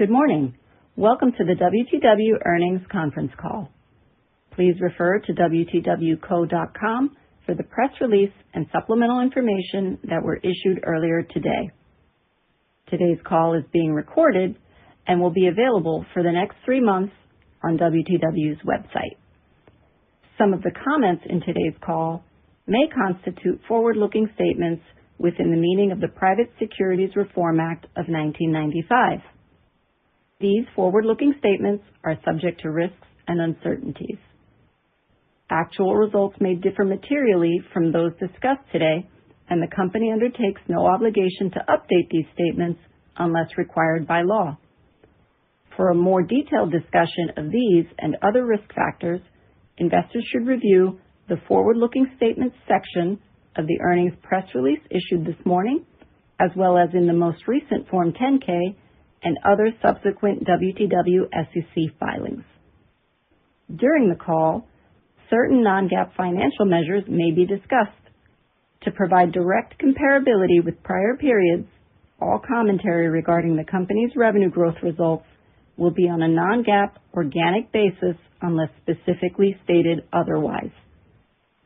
Good morning. Welcome to the WTW Earnings Conference Call. Please refer to WTWco.com for the press release and supplemental information that were issued earlier today. Today's call is being recorded and will be available for the next 3 months on WTW's website. Some of the comments in today's call may constitute forward-looking statements within the meaning of the Private Securities Reform Act of 1995. These forward-looking statements are subject to risks and uncertainties. Actual results may differ materially from those discussed today, and the company undertakes no obligation to update these statements unless required by law. For a more detailed discussion of these and other risk factors, investors should review the forward-looking statements section of the earnings press release issued this morning, as well as in the most recent Form 10-K and other subsequent WTW SEC filings. During the call, certain non-GAAP financial measures may be discussed. To provide direct comparability with prior periods, all commentary regarding the company's revenue growth results will be on a non-GAAP organic basis unless specifically stated otherwise.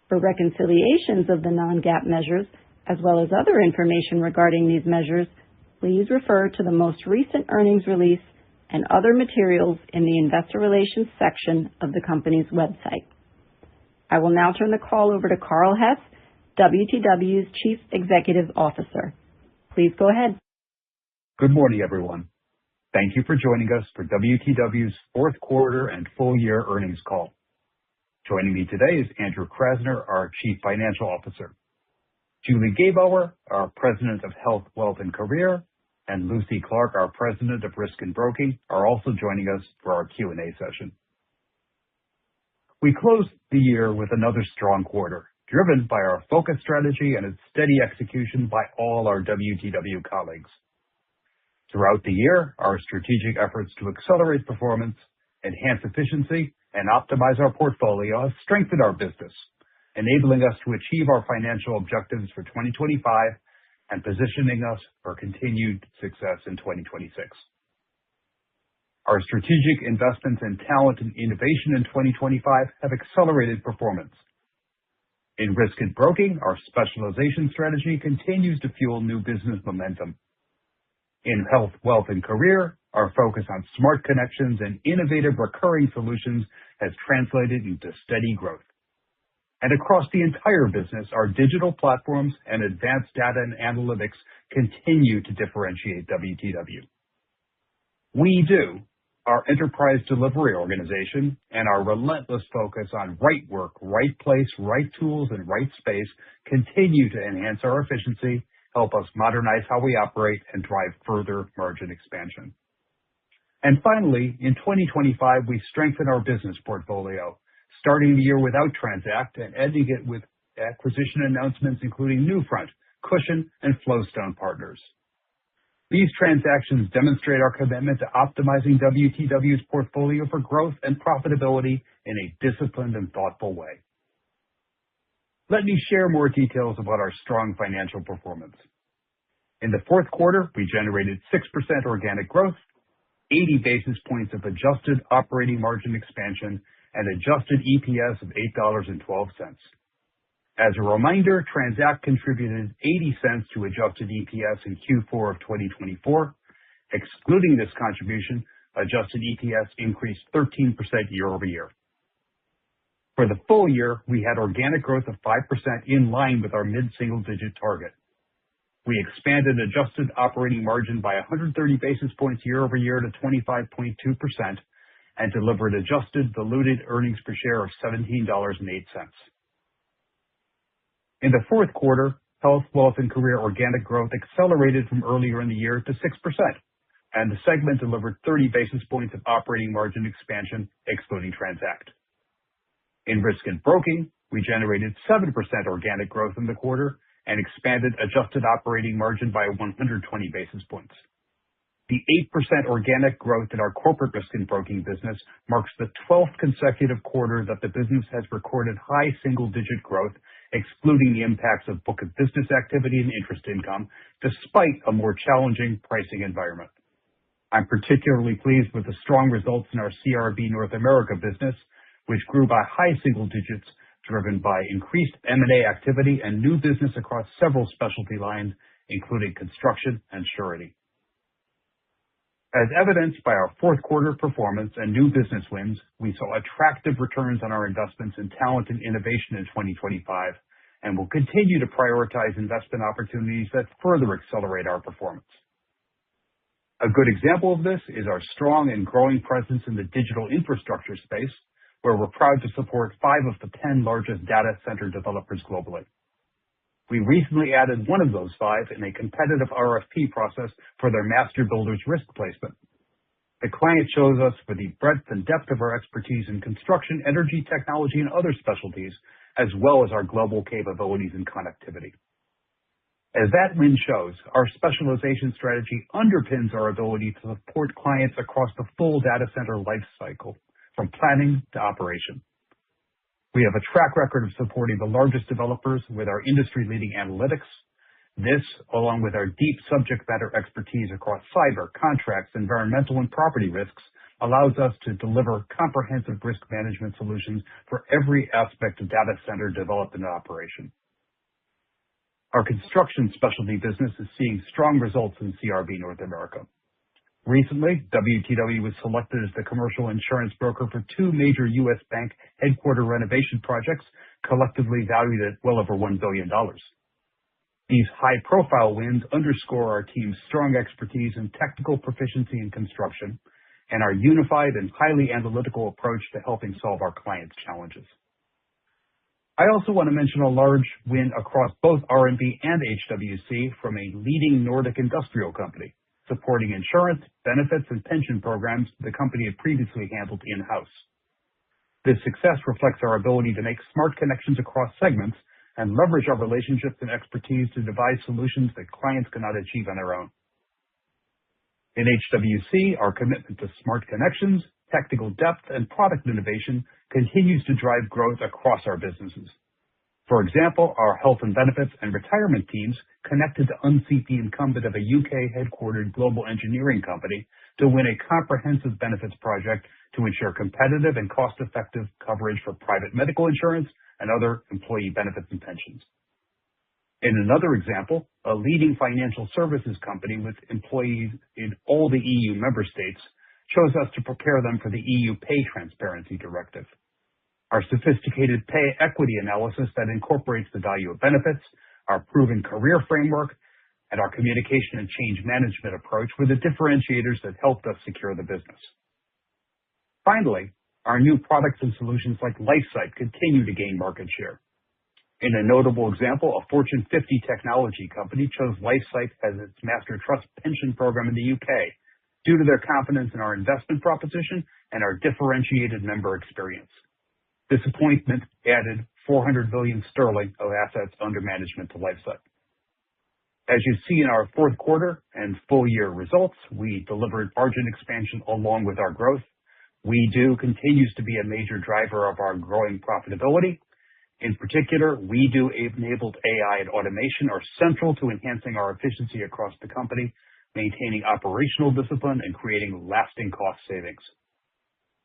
For reconciliations of the non-GAAP measures, as well as other information regarding these measures, please refer to the most recent earnings release and other materials in the Investor Relations section of the company's website. I will now turn the call over to Carl Hess, WTW's Chief Executive Officer. Please go ahead. Good morning, everyone. Thank you for joining us for WTW's fourth quarter and full year earnings call. Joining me today is Andrew Krasner, our Chief Financial Officer. Julie Gebauer, our President of Health, Wealth, and Career, and Lucy Clark, our President of Risk and Broking, are also joining us for our Q&A session. We closed the year with another strong quarter, driven by our focus strategy and its steady execution by all our WTW colleagues. Throughout the year, our strategic efforts to accelerate performance, enhance efficiency, and optimize our portfolio have strengthened our business, enabling us to achieve our financial objectives for 2025 and positioning us for continued success in 2026. Our strategic investments in talent and innovation in 2025 have accelerated performance. In risk and broking, our specialization strategy continues to fuel new business momentum. In health, wealth, and career, our focus on smart connections and innovative recurring solutions has translated into steady growth. And across the entire business, our digital platforms and advanced data and analytics continue to differentiate WTW. We do. Our enterprise delivery organization and our relentless focus on right work, right place, right tools, and right space continue to enhance our efficiency, help us modernize how we operate, and drive further margin expansion. And finally, in 2025, we strengthened our business portfolio, starting the year without Transact and ending it with acquisition announcements including Newfront, Cushion, and Flowstone Partners. These transactions demonstrate our commitment to optimizing WTW's portfolio for growth and profitability in a disciplined and thoughtful way. Let me share more details about our strong financial performance. In the fourth quarter, we generated 6% organic growth, 80 basis points of adjusted operating margin expansion, and adjusted EPS of $8.12. As a reminder, Transact contributed 80 cents to adjusted EPS in Q4 of 2024. Excluding this contribution, adjusted EPS increased 13% year over year. For the full year, we had organic growth of 5% in line with our mid-single-digit target. We expanded adjusted operating margin by 130 basis points year over year to 25.2% and delivered adjusted diluted earnings per share of $17.08. In the fourth quarter, health, wealth, and career organic growth accelerated from earlier in the year to 6%, and the segment delivered 30 basis points of operating margin expansion, excluding Transact. In risk and broking, we generated 7% organic growth in the quarter and expanded adjusted operating margin by 120 basis points. The 8% organic growth in our corporate risk and broking business marks the 12th consecutive quarter that the business has recorded high single-digit growth, excluding the impacts of book of business activity and interest income, despite a more challenging pricing environment. I'm particularly pleased with the strong results in our CRB North America business, which grew by high single digits, driven by increased M&A activity and new business across several specialty lines, including construction and surety. As evidenced by our fourth quarter performance and new business wins, we saw attractive returns on our investments in talent and innovation in 2025, and will continue to prioritize investment opportunities that further accelerate our performance. A good example of this is our strong and growing presence in the digital infrastructure space, where we're proud to support 5 of the 10 largest data center developers globally. We recently added one of those 5 in a competitive RFP process for their master builder's risk placement. The client chose us for the breadth and depth of our expertise in construction, energy, technology, and other specialties, as well as our global capabilities and connectivity. As that win shows, our specialization strategy underpins our ability to support clients across the full data center life cycle, from planning to operation. We have a track record of supporting the largest developers with our industry-leading analytics. This, along with our deep subject matter expertise across cyber, contracts, environmental, and property risks, allows us to deliver comprehensive risk management solutions for every aspect of data center development and operation. Our construction specialty business is seeing strong results in CRB North America. Recently, WTW was selected as the commercial insurance broker for 2 major U.S. bank headquarter renovation projects, collectively valued at well over $1 billion. These high-profile wins underscore our team's strong expertise and technical proficiency in construction, and our unified and highly analytical approach to helping solve our clients' challenges. I also want to mention a large win across both R&B and HWC from a leading Nordic industrial company, supporting insurance, benefits, and pension programs the company had previously handled in-house. This success reflects our ability to make smart connections across segments and leverage our relationships and expertise to devise solutions that clients cannot achieve on their own. In HWC, our commitment to smart connections, technical depth, and product innovation continues to drive growth across our businesses. For example, our health and benefits and retirement teams connected to unseat the incumbent of a UK-headquartered global engineering company to win a comprehensive benefits project to ensure competitive and cost-effective coverage for private medical insurance and other employee benefits and pensions. In another example, a leading financial services company with employees in all the EU member states chose us to prepare them for the EU Pay Transparency Directive. Our sophisticated pay equity analysis that incorporates the value of benefits, our proven career framework, and our communication and change management approach were the differentiators that helped us secure the business. Finally, our new products and solutions like LifeSight continue to gain market share. In a notable example, a Fortune 50 technology company chose LifeSight as its master trust pension program in the UK due to their confidence in our investment proposition and our differentiated member experience. This appointment added 400 billion sterling of assets under management to LifeSight. As you see in our fourth quarter and full year results, we delivered margin expansion along with our growth. WeDo continues to be a major driver of our growing profitability. In particular, WeDo-enabled AI and automation are central to enhancing our efficiency across the company, maintaining operational discipline, and creating lasting cost savings.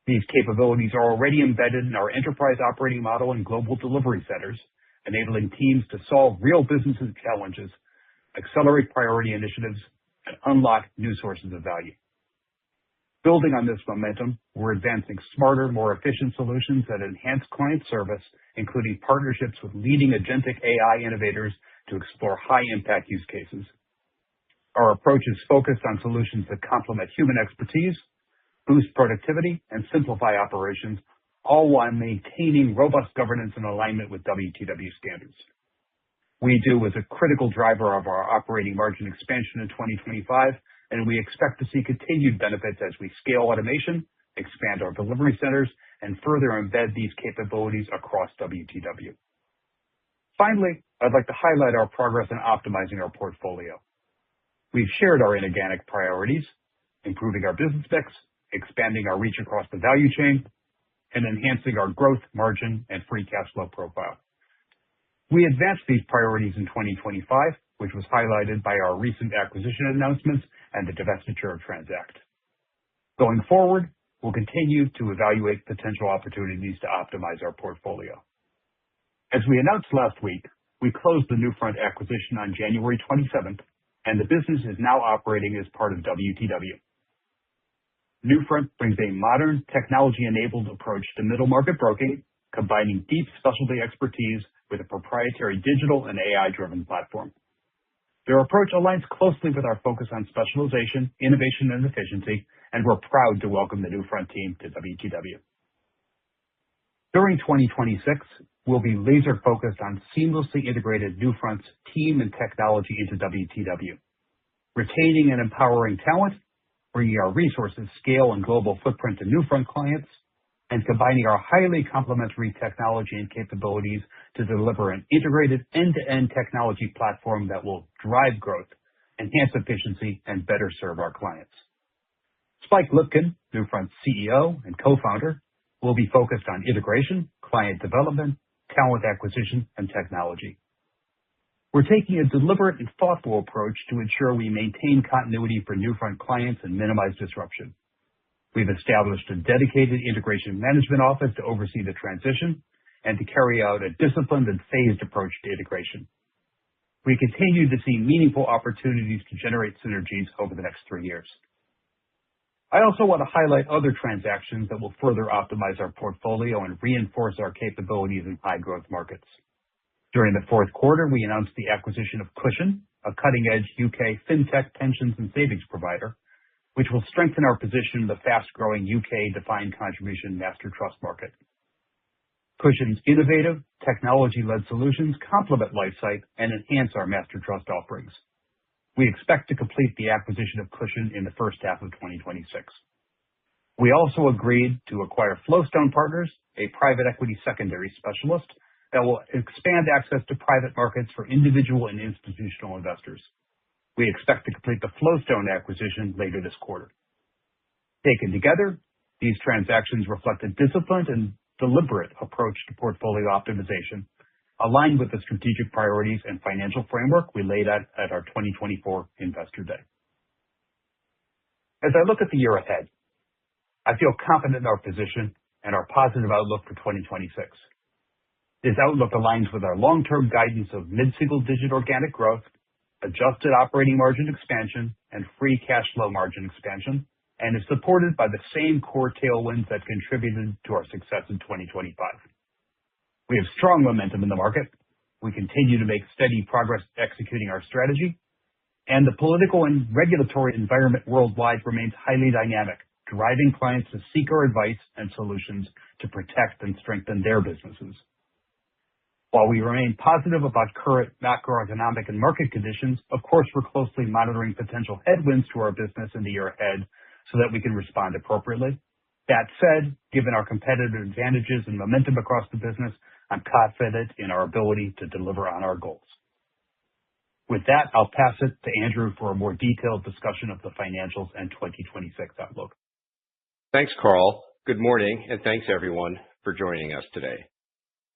These capabilities are already embedded in our enterprise operating model and global delivery centers, enabling teams to solve real business challenges, accelerate priority initiatives, and unlock new sources of value. Building on this momentum, we're advancing smarter, more efficient solutions that enhance client service, including partnerships with leading agentic AI innovators to explore high-impact use cases. Our approach is focused on solutions that complement human expertise, boost productivity, and simplify operations, all while maintaining robust governance and alignment with WTW standards. WeDo was a critical driver of our operating margin expansion in 2025, and we expect to see continued benefits as we scale automation, expand our delivery centers, and further embed these capabilities across WTW. Finally, I'd like to highlight our progress in optimizing our portfolio. We've shared our inorganic priorities, improving our business mix, expanding our reach across the value chain, and enhancing our growth, margin, and free cash flow profile. We advanced these priorities in 2025, which was highlighted by our recent acquisition announcements and the divestiture of Transact. Going forward, we'll continue to evaluate potential opportunities to optimize our portfolio. As we announced last week, we closed the Newfront acquisition on January 27th, and the business is now operating as part of WTW. Newfront brings a modern, technology-enabled approach to middle market broking, combining deep specialty expertise with a proprietary digital and AI-driven platform. Their approach aligns closely with our focus on specialization, innovation, and efficiency, and we're proud to welcome the Newfront team to WTW. During 2026, we'll be laser-focused on seamlessly integrating Newfront's team and technology into WTW, retaining and empowering talent, bringing our resources, scale, and global footprint to Newfront clients, and combining our highly complementary technology and capabilities to deliver an integrated end-to-end technology platform that will drive growth, enhance efficiency, and better serve our clients. Spike Lipkin, Newfront's CEO and co-founder, will be focused on integration, client development, talent acquisition, and technology. We're taking a deliberate and thoughtful approach to ensure we maintain continuity for Newfront clients and minimize disruption. We've established a dedicated integration management office to oversee the transition and to carry out a disciplined and phased approach to integration. We continue to see meaningful opportunities to generate synergies over the next 3 years. I also want to highlight other transactions that will further optimize our portfolio and reinforce our capabilities in high-growth markets. During the fourth quarter, we announced the acquisition of Cushion, a cutting-edge U.K. fintech pensions and savings provider, which will strengthen our position in the fast-growing U.K. defined contribution master trust market. Cushion's innovative, technology-led solutions complement LifeSight and enhance our master trust offerings. We expect to complete the acquisition of Cushion in the first half of 2026. We also agreed to acquire Flowstone Partners, a private equity secondary specialist that will expand access to private markets for individual and institutional investors. We expect to complete the Flowstone acquisition later this quarter. Taken together, these transactions reflect a disciplined and deliberate approach to portfolio optimization, aligned with the strategic priorities and financial framework we laid out at our 2024 Investor Day. As I look at the year ahead, I feel confident in our position and our positive outlook for 2026. This outlook aligns with our long-term guidance of mid-single-digit organic growth, adjusted operating margin expansion, and free cash flow margin expansion, and is supported by the same core tailwinds that contributed to our success in 2025. We have strong momentum in the market. We continue to make steady progress executing our strategy, and the political and regulatory environment worldwide remains highly dynamic, driving clients to seek our advice and solutions to protect and strengthen their businesses. While we remain positive about current macroeconomic and market conditions, of course, we're closely monitoring potential headwinds to our business in the year ahead so that we can respond appropriately. That said, given our competitive advantages and momentum across the business, I'm confident in our ability to deliver on our goals. With that, I'll pass it to Andrew for a more detailed discussion of the financials and 2026 outlook. Thanks, Carl. Good morning, and thanks everyone for joining us today.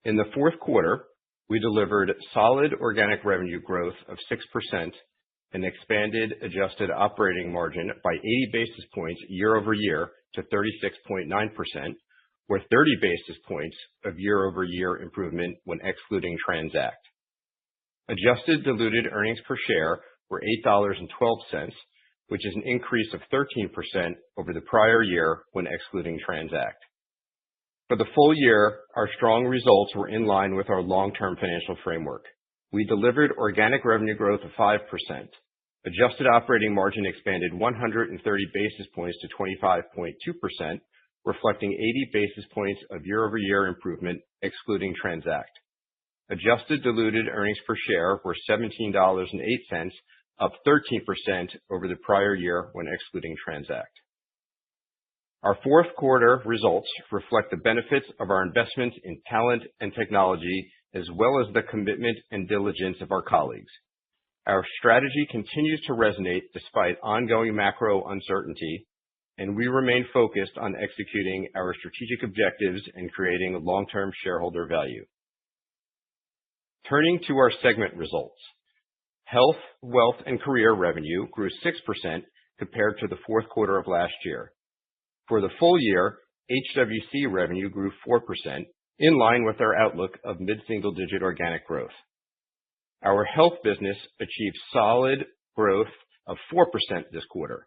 In the fourth quarter, we delivered solid organic revenue growth of 6% and expanded adjusted operating margin by 80 basis points year-over-year to 36.9%, or 30 basis points of year-over-year improvement when excluding TRANZACT. Adjusted diluted earnings per share were $8.12, which is an increase of 13% over the prior year when excluding TRANZACT. For the full year, our strong results were in line with our long-term financial framework. We delivered organic revenue growth of 5%. Adjusted operating margin expanded 130 basis points to 25.2%, reflecting 80 basis points of year-over-year improvement excluding TRANZACT. Adjusted diluted earnings per share were $17.08, up 13% over the prior year when excluding TRANZACT. Our fourth quarter results reflect the benefits of our investments in talent and technology, as well as the commitment and diligence of our colleagues. Our strategy continues to resonate despite ongoing macro uncertainty, and we remain focused on executing our strategic objectives and creating long-term shareholder value. Turning to our segment results. Health, Wealth, and Career revenue grew 6% compared to the fourth quarter of last year. For the full year, HWC revenue grew 4%, in line with our outlook of mid-single-digit organic growth. Our health business achieved solid growth of 4% this quarter.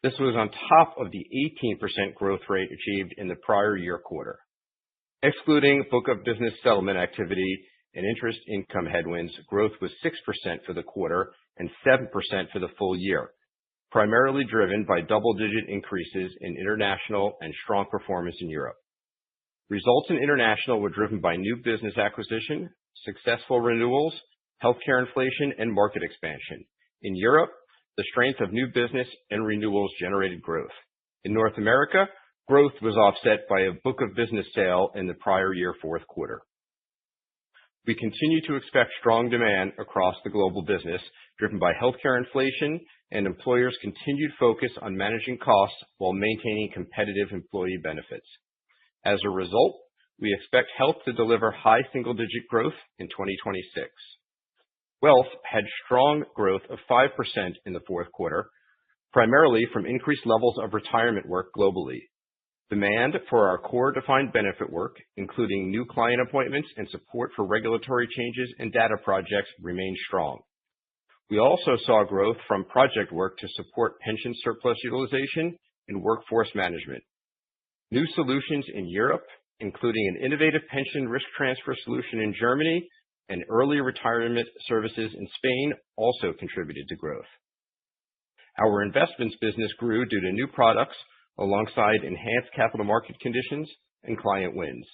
This was on top of the 18% growth rate achieved in the prior year quarter. Excluding book of business settlement activity and interest income headwinds, growth was 6% for the quarter and 7% for the full year, primarily driven by double-digit increases in international and strong performance in Europe. Results in international were driven by new business acquisition, successful renewals, healthcare inflation, and market expansion. In Europe, the strength of new business and renewals generated growth. In North America, growth was offset by a book of business sale in the prior year fourth quarter. We continue to expect strong demand across the global business, driven by healthcare inflation and employers' continued focus on managing costs while maintaining competitive employee benefits. As a result, we expect health to deliver high single-digit growth in 2026. Wealth had strong growth of 5% in the fourth quarter, primarily from increased levels of retirement work globally. Demand for our core defined benefit work, including new client appointments and support for regulatory changes and data projects, remained strong. We also saw growth from project work to support pension surplus utilization and workforce management. New solutions in Europe, including an innovative pension risk transfer solution in Germany and early retirement services in Spain, also contributed to growth. Our investments business grew due to new products alongside enhanced capital market conditions and client wins.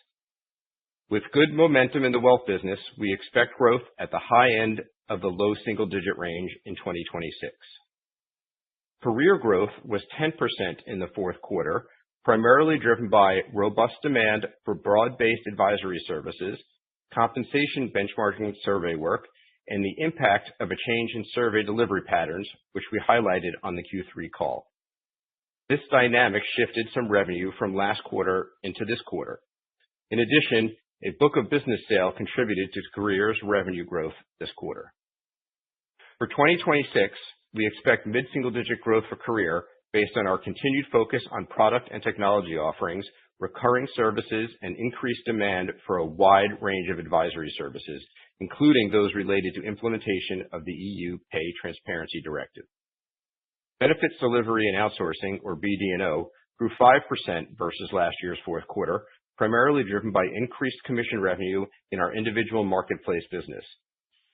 With good momentum in the wealth business, we expect growth at the high end of the low single-digit range in 2026. Career growth was 10% in the fourth quarter, primarily driven by robust demand for broad-based advisory services, compensation benchmarking survey work, and the impact of a change in survey delivery patterns, which we highlighted on the Q3 call. This dynamic shifted some revenue from last quarter into this quarter. In addition, a book of business sale contributed to careers revenue growth this quarter. For 2026, we expect mid-single-digit growth for career based on our continued focus on product and technology offerings, recurring services, and increased demand for a wide range of advisory services, including those related to implementation of the EU Pay Transparency Directive. Benefits delivery and outsourcing, or BD&O, grew 5% versus last year's fourth quarter, primarily driven by increased commission revenue in our individual marketplace business.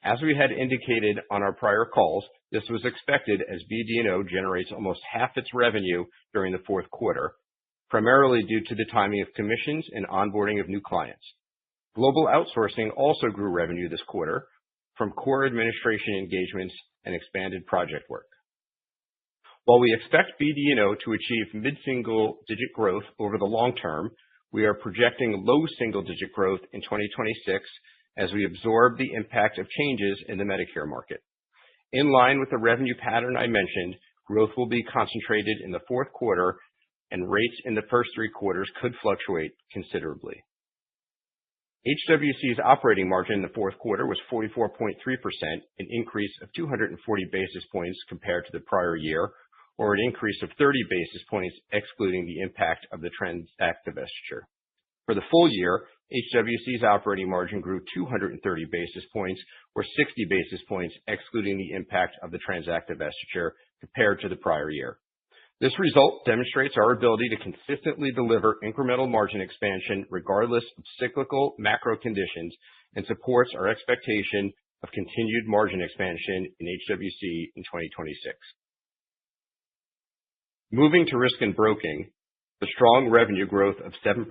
As we had indicated on our prior calls, this was expected as BD&O generates almost half its revenue during the fourth quarter, primarily due to the timing of commissions and onboarding of new clients. Global outsourcing also grew revenue this quarter from core administration engagements and expanded project work. While we expect BD&O to achieve mid-single-digit growth over the long term, we are projecting low single-digit growth in 2026 as we absorb the impact of changes in the Medicare market. In line with the revenue pattern I mentioned, growth will be concentrated in the fourth quarter, and rates in the first three quarters could fluctuate considerably. HWC's operating margin in the fourth quarter was 44.3%, an increase of 240 basis points compared to the prior year, or an increase of 30 basis points excluding the impact of the Transact divestiture. For the full year, HWC's operating margin grew 230 basis points, or 60 basis points excluding the impact of the Transact divestiture compared to the prior year. This result demonstrates our ability to consistently deliver incremental margin expansion regardless of cyclical macro conditions and supports our expectation of continued margin expansion in HWC in 2026. Moving to risk and broking, the strong revenue growth of 7%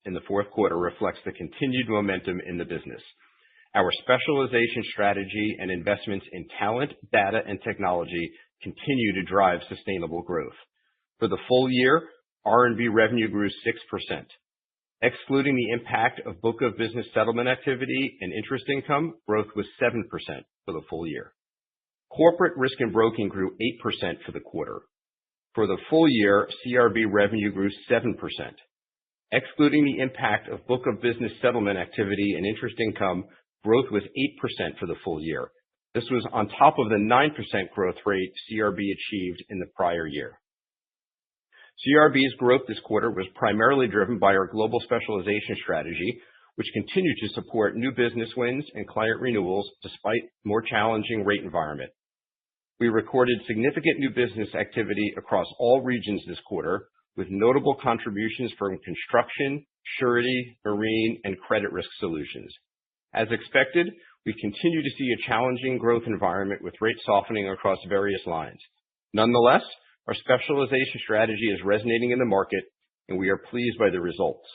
in the fourth quarter reflects the continued momentum in the business. Our specialization strategy and investments in talent, data, and technology continue to drive sustainable growth. For the full year, R&B revenue grew 6%. Excluding the impact of book of business settlement activity and interest income, growth was 7% for the full year. Corporate risk and broking grew 8% for the quarter. For the full year, CRB revenue grew 7%. Excluding the impact of book of business settlement activity and interest income, growth was 8% for the full year. This was on top of the 9% growth rate CRB achieved in the prior year. CRB's growth this quarter was primarily driven by our global specialization strategy, which continued to support new business wins and client renewals despite more challenging rate environment. We recorded significant new business activity across all regions this quarter, with notable contributions from construction, surety, marine, and credit risk solutions. As expected, we continue to see a challenging growth environment with rates softening across various lines. Nonetheless, our specialization strategy is resonating in the market, and we are pleased by the results.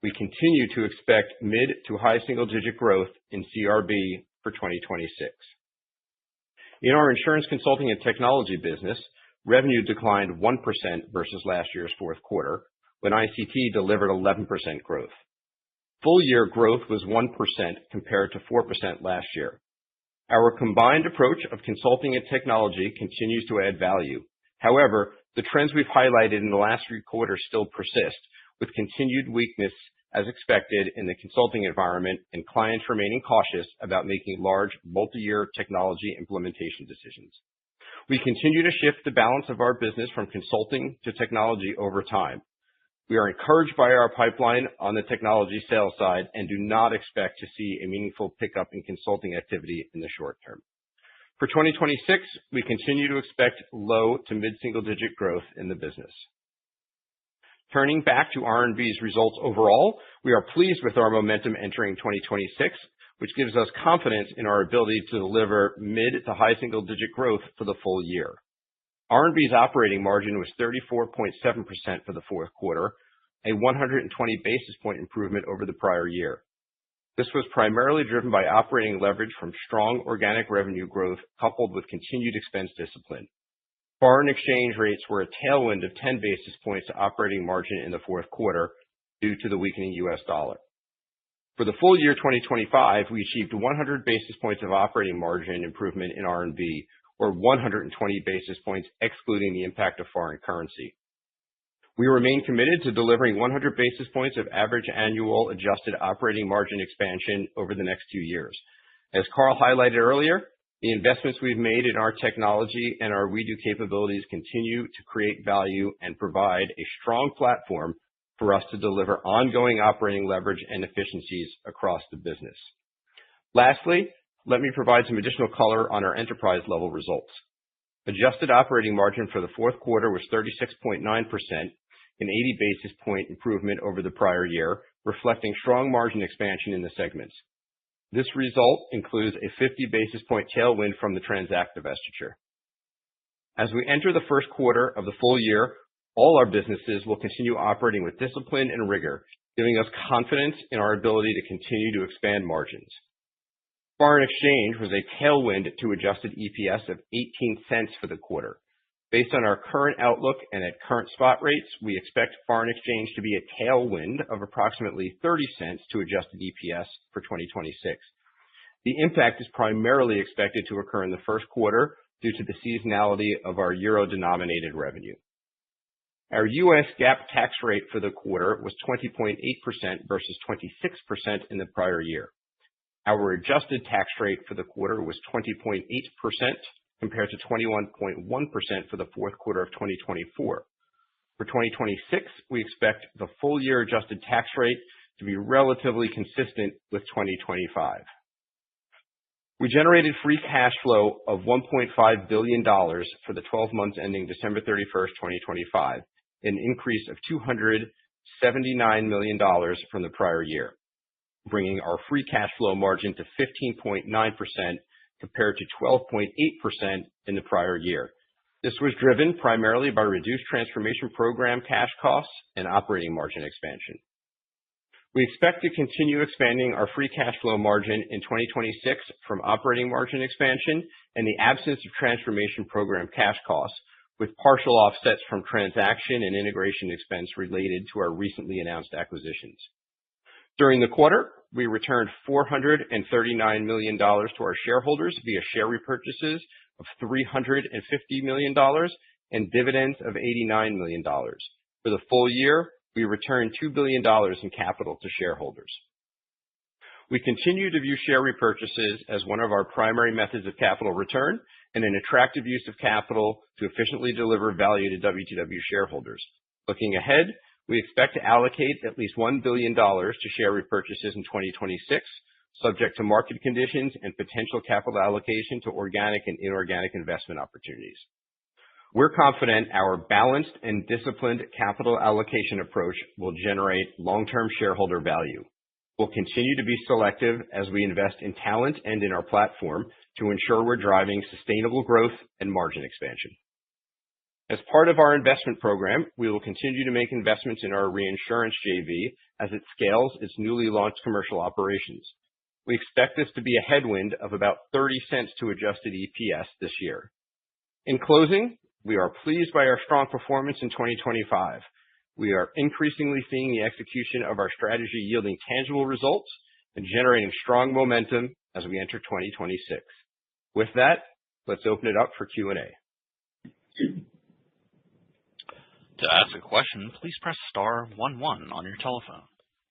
We continue to expect mid to high single-digit growth in CRB for 2026. In our insurance consulting and technology business, revenue declined 1% versus last year's fourth quarter, when ICT delivered 11% growth. Full-year growth was 1% compared to 4% last year. Our combined approach of consulting and technology continues to add value. However, the trends we've highlighted in the last 3 quarters still persist, with continued weakness as expected in the consulting environment and clients remaining cautious about making large multi-year technology implementation decisions. We continue to shift the balance of our business from consulting to technology over time. We are encouraged by our pipeline on the technology sales side and do not expect to see a meaningful pickup in consulting activity in the short term. For 2026, we continue to expect low to mid-single-digit growth in the business. Turning back to R&B's results overall, we are pleased with our momentum entering 2026, which gives us confidence in our ability to deliver mid to high single-digit growth for the full year. R&B's operating margin was 34.7% for the fourth quarter, a 120 basis point improvement over the prior year. This was primarily driven by operating leverage from strong organic revenue growth coupled with continued expense discipline. Foreign exchange rates were a tailwind of 10 basis points to operating margin in the fourth quarter due to the weakening U.S. dollar. For the full year 2025, we achieved 100 basis points of operating margin improvement in R&B, or 120 basis points excluding the impact of foreign currency. We remain committed to delivering 100 basis points of average annual adjusted operating margin expansion over the next 2 years. As Carl highlighted earlier, the investments we've made in our technology and our WeDo capabilities continue to create value and provide a strong platform for us to deliver ongoing operating leverage and efficiencies across the business. Lastly, let me provide some additional color on our enterprise-level results. Adjusted operating margin for the fourth quarter was 36.9%, an 80 basis point improvement over the prior year, reflecting strong margin expansion in the segments. This result includes a 50 basis point tailwind from the Transact divestiture. As we enter the first quarter of the full year, all our businesses will continue operating with discipline and rigor, giving us confidence in our ability to continue to expand margins. Foreign exchange was a tailwind to adjusted EPS of 18 cents for the quarter. Based on our current outlook and at current spot rates, we expect foreign exchange to be a tailwind of approximately 30 cents to adjusted EPS for 2026. The impact is primarily expected to occur in the first quarter due to the seasonality of our euro-denominated revenue. Our U.S. GAAP tax rate for the quarter was 20.8% versus 26% in the prior year. Our adjusted tax rate for the quarter was 20.8% compared to 21.1% for the fourth quarter of 2024. For 2026, we expect the full-year adjusted tax rate to be relatively consistent with 2025. We generated free cash flow of $1.5 billion for the 12 months ending December 31st, 2025, an increase of $279 million from the prior year, bringing our free cash flow margin to 15.9% compared to 12.8% in the prior year. This was driven primarily by reduced transformation program cash costs and operating margin expansion. We expect to continue expanding our free cash flow margin in 2026 from operating margin expansion and the absence of transformation program cash costs, with partial offsets from transaction and integration expense related to our recently announced acquisitions. During the quarter, we returned $439 million to our shareholders via share repurchases of $350 million and dividends of $89 million. For the full year, we returned $2 billion in capital to shareholders. We continue to view share repurchases as one of our primary methods of capital return and an attractive use of capital to efficiently deliver value to WTW shareholders. Looking ahead, we expect to allocate at least $1 billion to share repurchases in 2026, subject to market conditions and potential capital allocation to organic and inorganic investment opportunities. We're confident our balanced and disciplined capital allocation approach will generate long-term shareholder value. We'll continue to be selective as we invest in talent and in our platform to ensure we're driving sustainable growth and margin expansion. As part of our investment program, we will continue to make investments in our reinsurance JV as it scales its newly launched commercial operations. We expect this to be a headwind of about 30 cents to adjusted EPS this year. In closing, we are pleased by our strong performance in 2025. We are increasingly seeing the execution of our strategy yielding tangible results and generating strong momentum as we enter 2026. With that, let's open it up for Q&A. To ask a question, please press star 11 on your telephone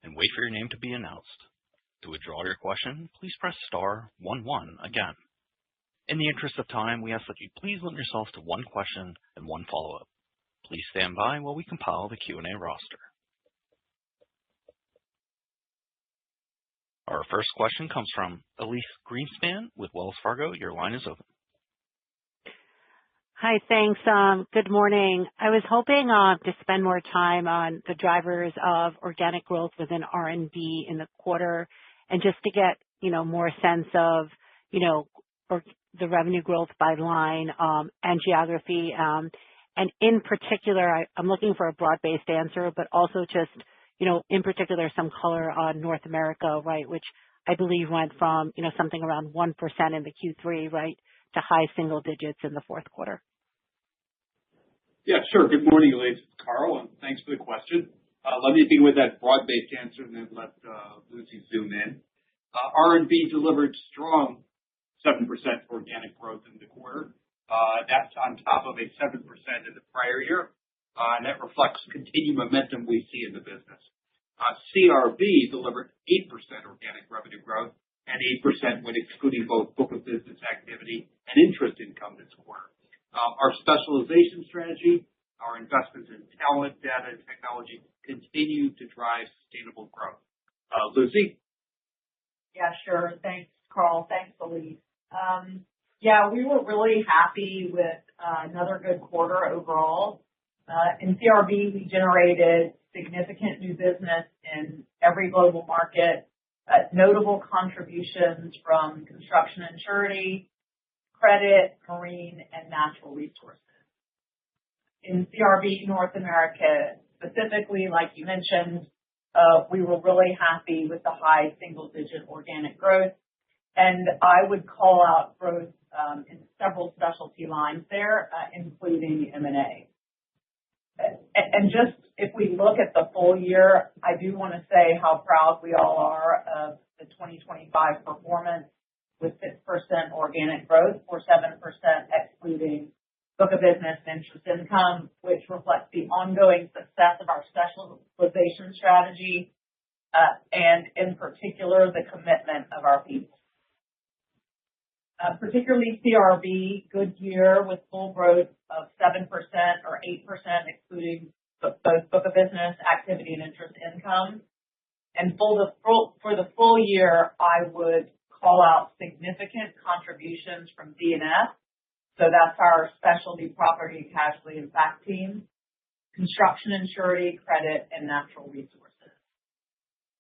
and wait for your name to be announced. To withdraw your question, please press star 11 again. In the interest of time, we ask that you please limit yourself to one question and one follow-up. Please stand by while we compile the Q&A roster. Our first question comes from Elyse Greenspan with Wells Fargo. Your line is open. Hi, thanks. Good morning. I was hoping to spend more time on the drivers of organic growth within R&B in the quarter and just to get, more sense of, or the revenue growth by line and geography. And in particular, I'm looking for a broad-based answer, but also just, in particular, some color on North America, right, which I believe went from, something around 1% in the Q3, right, to high single digits in the fourth quarter. Yeah, sure. Good morning, Elyse. It's Carl, and thanks for the question. Let me begin with that broad-based answer and then let Lucy zoom in. R&B delivered strong 7% organic growth in the quarter. That's on top of a 7% in the prior year, and that reflects continued momentum we see in the business. CRB delivered 8% organic revenue growth and 8% when excluding both book of business activity and interest income this quarter. Our specialization strategy, our investments in talent, data, and technology continue to drive sustainable growth. Lucy? Yeah, sure. Thanks, Carl. Thanks, Elyse. Yeah, we were really happy with another good quarter overall. In CRB, we generated significant new business in every global market, notable contributions from construction and surety, credit, marine, and natural resources. In CRB North America, specifically, like you mentioned, we were really happy with the high single-digit organic growth, and I would call out growth in several specialty lines there, including M&A. And just if we look at the full year, I do want to say how proud we all are of the 2025 performance with 6% organic growth or 7% excluding book of business and interest income, which reflects the ongoing success of our specialization strategy and, in particular, the commitment of our people. Particularly CRB, good year with full growth of 7% or 8% excluding both book of business activity and interest income. And for the full year, I would call out significant contributions from D&F. So that's our specialty property, casualty, and fact team, construction and surety, credit, and natural resources.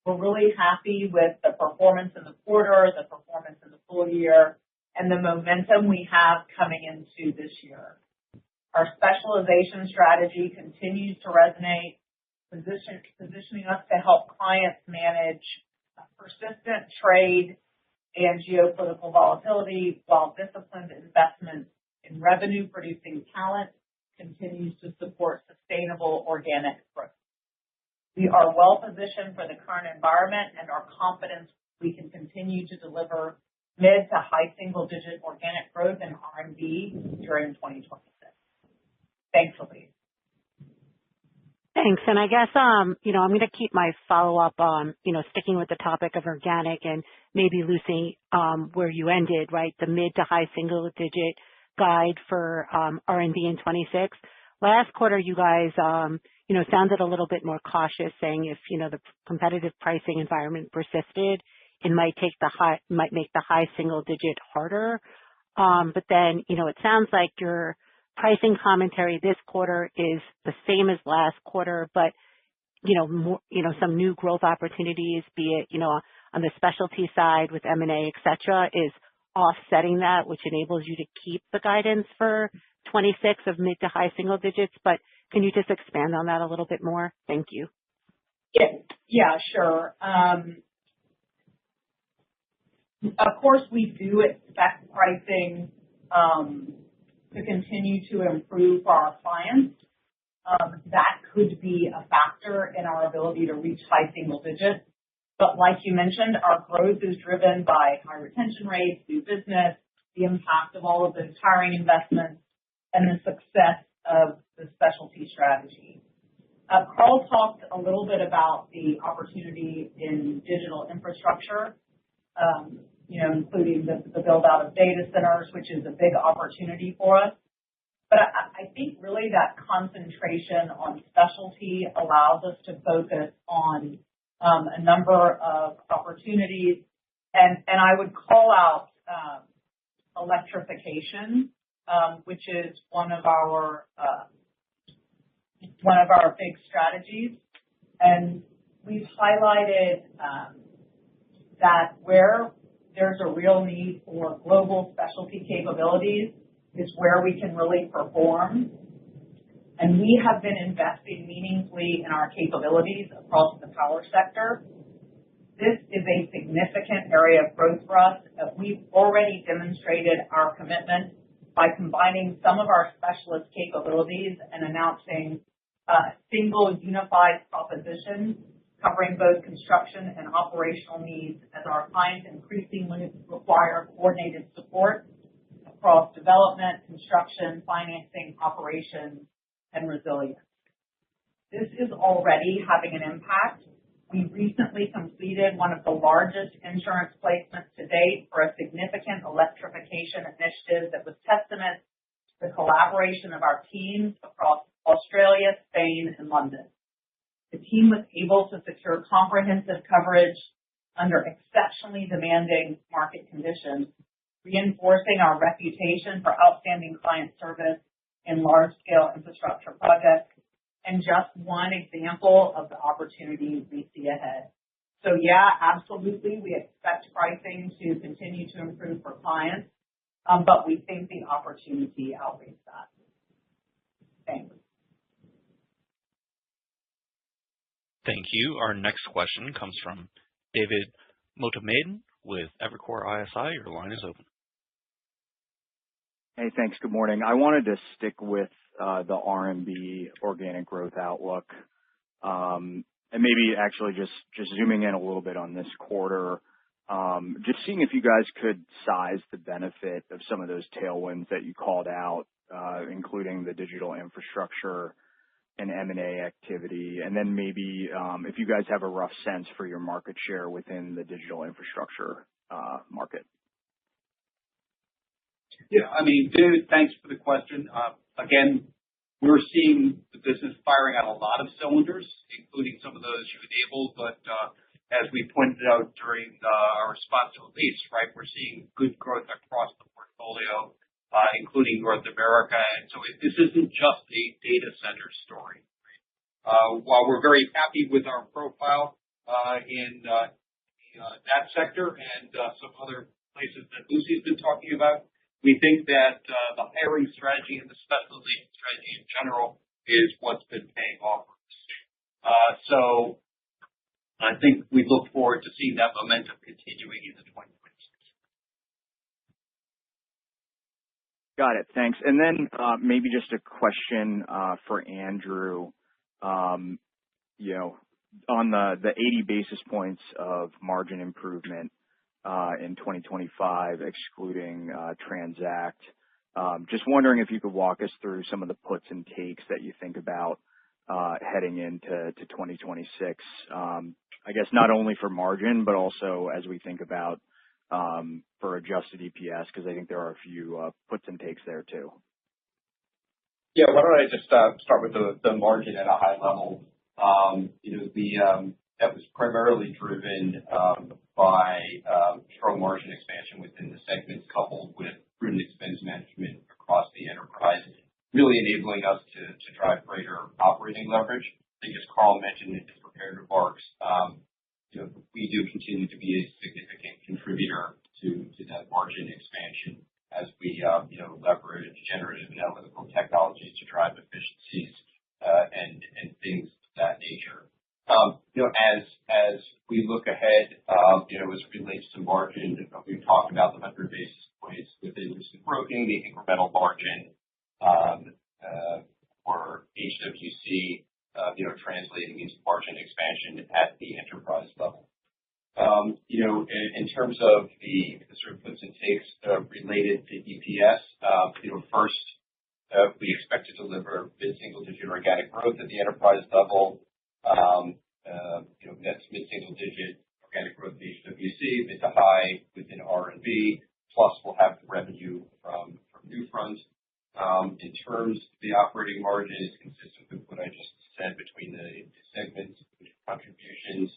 We're really happy with the performance in the quarter, the performance in the full year, and the momentum we have coming into this year. Our specialization strategy continues to resonate, positioning us to help clients manage persistent trade and geopolitical volatility, while disciplined investment in revenue-producing talent continues to support sustainable organic growth. We are well positioned for the current environment and are confident we can continue to deliver mid to high single-digit organic growth in R&B during 2026. Thanks, Elyse. Thanks. And I guess, I'm going to keep my follow-up on, sticking with the topic of organic and maybe, Lucy, where you ended, right, the mid to high single-digit guide for R&B in 26. Last quarter, you guys, sounded a little bit more cautious, saying if, the competitive pricing environment persisted, it might make the high single digit harder. But then, it sounds like your pricing commentary this quarter is the same as last quarter, but, more, some new growth opportunities, be it, on the specialty side with M&A, et cetera, is offsetting that, which enables you to keep the guidance for 26 of mid to high single digits. But can you just expand on that a little bit more? Thank you. Yeah, sure. Of course, we do expect pricing to continue to improve for our clients. That could be a factor in our ability to reach high single digits. But like you mentioned, our growth is driven by high retention rates, new business, the impact of all of those hiring investments, and the success of the specialty strategy. Carl talked a little bit about the opportunity in digital infrastructure, including the build out of data centers, which is a big opportunity for us. But I think really that concentration on specialty allows us to focus on a number of opportunities. And I would call out electrification, which is one of our big strategies. And we've highlighted that where there's a real need for global specialty capabilities is where we can really perform. And we have been investing meaningfully in our capabilities across the power sector. This is a significant area of growth for us. We've already demonstrated our commitment by combining some of our specialist capabilities and announcing a single unified proposition covering both construction and operational needs as our clients increasingly require coordinated support across development, construction, financing, operations, and resilience. This is already having an impact. We recently completed one of the largest insurance placements to date for a significant electrification initiative that was testament to the collaboration of our teams across Australia, Spain, and London. The team was able to secure comprehensive coverage under exceptionally demanding market conditions, reinforcing our reputation for outstanding client service in large-scale infrastructure projects, and just one example of the opportunities we see ahead. So yeah, absolutely, we expect pricing to continue to improve for clients, but we think the opportunity outweighs that. Thanks. Thank you. Our next question comes from David Motemaden with Evercore ISI. Your line is open. Hey, thanks. Good morning. I wanted to stick with the R&B organic growth outlook, and maybe actually just zooming in a little bit on this quarter, just seeing if you guys could size the benefit of some of those tailwinds that you called out, including the digital infrastructure and M&A activity, and then maybe if you guys have a rough sense for your market share within the digital infrastructure market. Yeah, David, thanks for the question. Again, we're seeing the business firing on a lot of cylinders, including some of those you enabled. But as we pointed out during our response to Elise, right, we're seeing good growth across the portfolio, including North America. And so this isn't just a data center story. While we're very happy with our profile in that sector and some other places that Lucy's been talking about, we think that the hiring strategy and the specialty strategy in general is what's been paying off for us. So I think we look forward to seeing that momentum continuing into 2026. Got it. Thanks. And then maybe just a question for Andrew. On the 80 basis points of margin improvement in 2025, excluding Transact. Just wondering if you could walk us through some of the puts and takes that you think about heading into 2026. I guess not only for margin, but also as we think about for adjusted EPS, because I think there are a few puts and takes there too. Yeah, why don't I just start with the margin at a high level. That was primarily driven by strong margin expansion within the segments, coupled with prudent expense management across the enterprise, really enabling us to drive greater operating leverage. I think as Carl mentioned in his prepared remarks, we do continue to be a significant contributor to that margin expansion as we leverage generative and analytical technologies to drive efficiencies and things of that nature. As we look ahead, as it relates to margin, we've talked about the 100 basis points within recent broking, the incremental margin for HWC, translating into margin expansion at the enterprise level. In terms of the sort of puts and takes related to EPS, first, we expect to deliver mid-single-digit organic growth at the enterprise level. That's mid-single-digit organic growth at HWC, mid to high within R&B, plus we'll have the revenue from Newfront. In terms of the operating margin, is consistent with what I just said between the segments contributions.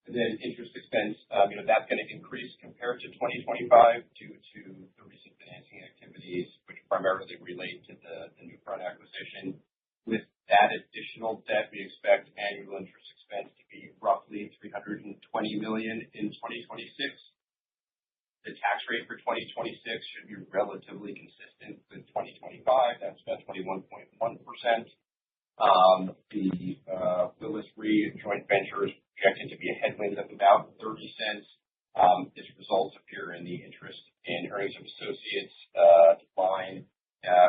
And then interest expense, that's going to increase compared to 2025 due to the recent financing activities, which primarily relate to the Newfront acquisition. With that additional debt, we expect annual interest expense to be roughly $320 million in 2026. The tax rate for 2026 should be relatively consistent with 2025. That's about 21.1%. The Willis Re joint venture is projected to be a headwind of about $0.30. Its results appear in the interest and earnings of associates line.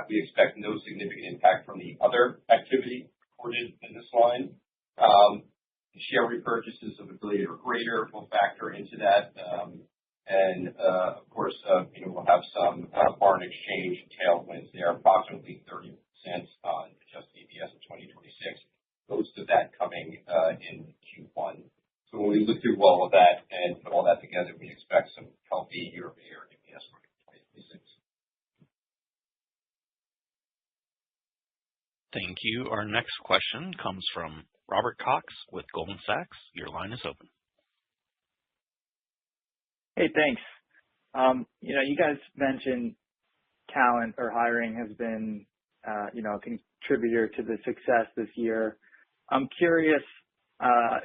We expect no significant impact from the other activity recorded in this line. Share repurchases of $1 billion or greater will factor into that. And of course, we'll have some foreign exchange tailwinds there, approximately 30% on adjusted EPS in 2026. Most of that coming in Q1. So when we look through all of that and put all that together, we expect some healthy year-over-year EPS growth in 2026. Thank you. Our next question comes from Robert Cox with Goldman Sachs. Your line is open. Hey, thanks. You guys mentioned talent or hiring has been, a contributor to the success this year. I'm curious,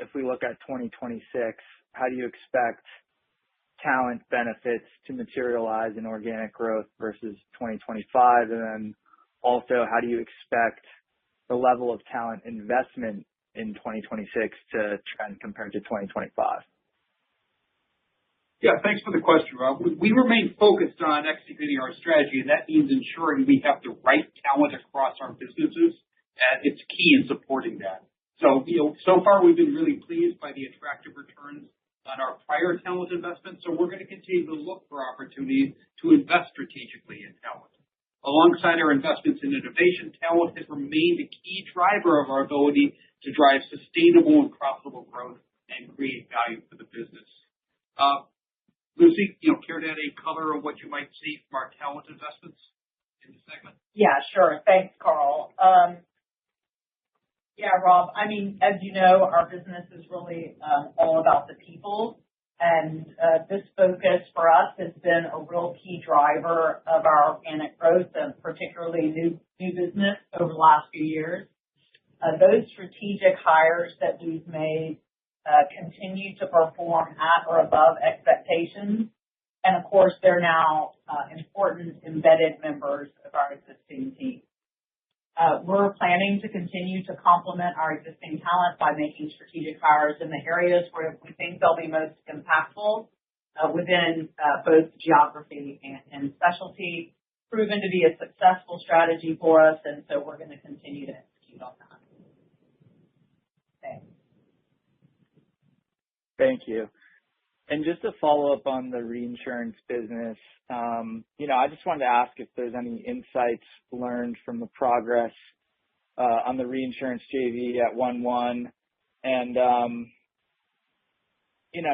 if we look at 2026, how do you expect talent benefits to materialize in organic growth versus 2025? And then also, how do you expect the level of talent investment in 2026 to trend compared to 2025? Yeah, thanks for the question, Rob. We remain focused on executing our strategy, and that means ensuring we have the right talent across our businesses. It's key in supporting that. So far we've been really pleased by the attractive returns on our prior talent investments. So we're going to continue to look for opportunities to invest strategically in talent. Alongside our investments in innovation, talent has remained a key driver of our ability to drive sustainable and profitable growth and create value for the business. Lucy, care to add a color on what you might see from our talent investments in the segment? Yeah, sure. Thanks, Carl. Yeah, Rob, as you know, our business is really all about the people. And this focus for us has been a real key driver of our organic growth, and particularly new business over the last few years. Those strategic hires that we've made continue to perform at or above expectations. And of course, they're now important embedded members of our existing team. We're planning to continue to complement our existing talent by making strategic hires in the areas where we think they'll be most impactful within both geography and specialty. Proven to be a successful strategy for us, and so we're going to continue to execute on that. Thanks. Thank you. And just to follow up on the reinsurance business, I just wanted to ask if there's any insights learned from the progress on the reinsurance JV at 1/1. And,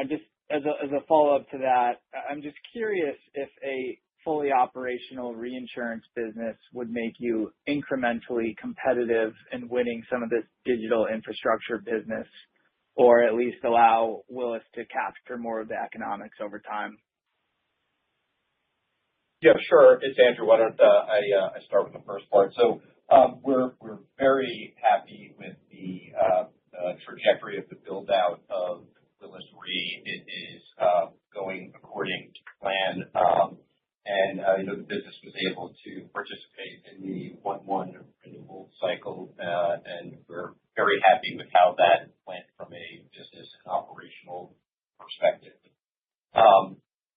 just as a follow-up to that, I'm just curious if a fully operational reinsurance business would make you incrementally competitive in winning some of this digital infrastructure business, or at least allow Willis to capture more of the economics over time? Yeah, sure. It's Andrew. Why don't I start with the first part? So we're very happy with the trajectory of the build out of Willis Re. It is going according to plan, and the business was able to participate in the 1/1 renewal cycle, and we're very happy with how that went from a business and operational perspective.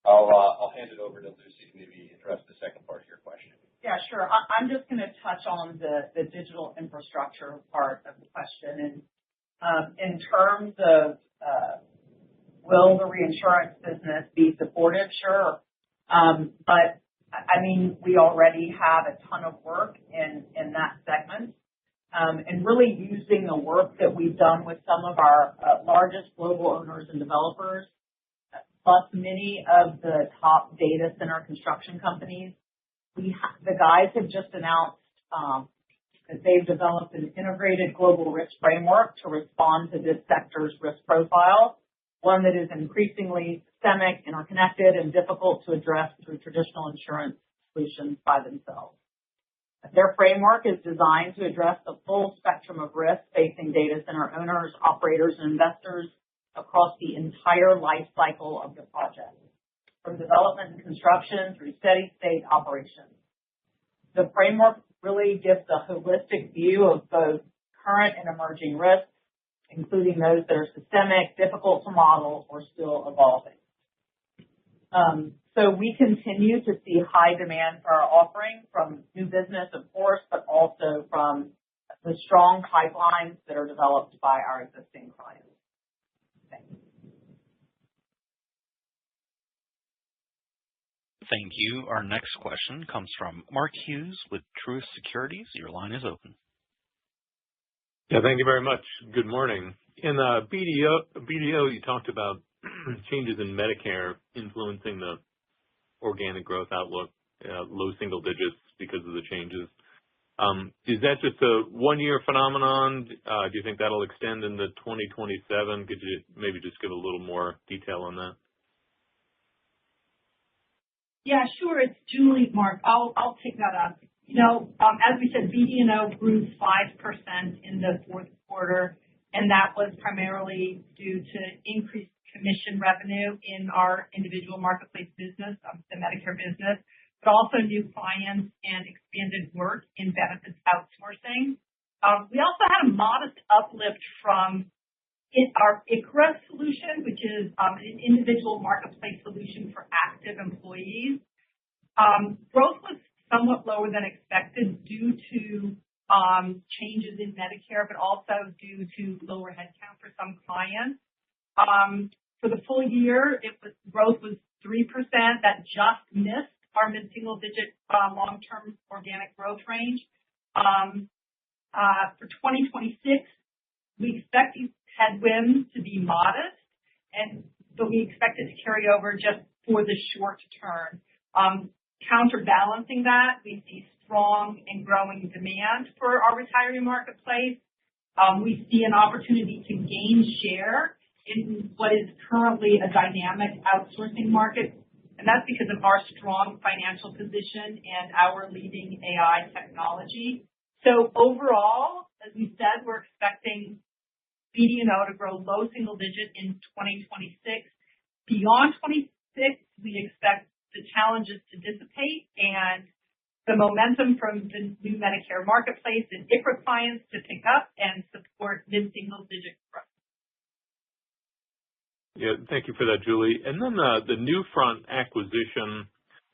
I'll hand it over to Lucy to maybe address the second part of your question. Yeah, sure. I'm just going to touch on the digital infrastructure part of the question. And in terms of will the reinsurance business be supportive? Sure. But I mean, we already have a ton of work in that segment. And really using the work that we've done with some of our largest global owners and developers, plus many of the top data center construction companies. The guys have just announced that they've developed an integrated global risk framework to respond to this sector's risk profile, one that is increasingly systemic, interconnected, and difficult to address through traditional insurance solutions by themselves. Their framework is designed to address the full spectrum of risk facing data center owners, operators, and investors across the entire life cycle of the project, from development and construction through steady state operations. The framework really gives a holistic view of both current and emerging risks, including those that are systemic, difficult to model, or still evolving. So we continue to see high demand for our offering from new business, of course, but also from the strong pipelines that are developed by our existing clients. Thanks. Thank you. Our next question comes from Mark Hughes with Truist Securities. Your line is open. Yeah, thank you very much. Good morning. In BDO, you talked about changes in Medicare influencing the organic growth outlook, low single digits because of the changes. Is that just a one-year phenomenon? Do you think that'll extend into 2027? Could you maybe just give a little more detail on that? Yeah, sure. It's Julie, Mark. I'll take that up. As we said, BD&O grew 5% in the fourth quarter, and that was primarily due to increased commission revenue in our individual marketplace business, the Medicare business, but also new clients and expanded work in benefits outsourcing. We also had a modest uplift from our ICRA solution, which is an individual marketplace solution for active employees. Growth was somewhat lower than expected due to changes in Medicare, but also due to lower headcount for some clients. For the full year, growth was 3%. That just missed our mid-single digit long-term organic growth range. For 2026, we expect these headwinds to be modest, but we expect it to carry over just for the short term. Counterbalancing that, we see strong and growing demand for our retiree marketplace. We see an opportunity to gain share in what is currently a dynamic outsourcing market, and that's because of our strong financial position and our leading AI technology. So overall, as we said, we're expecting BD&O to grow low single digit in 2026. Beyond 26, we expect the challenges to dissipate and the momentum from the new Medicare marketplace and ICRA clients to pick up and support mid-single digit growth. Yeah, thank you for that, Julie. And then the Newfront acquisition,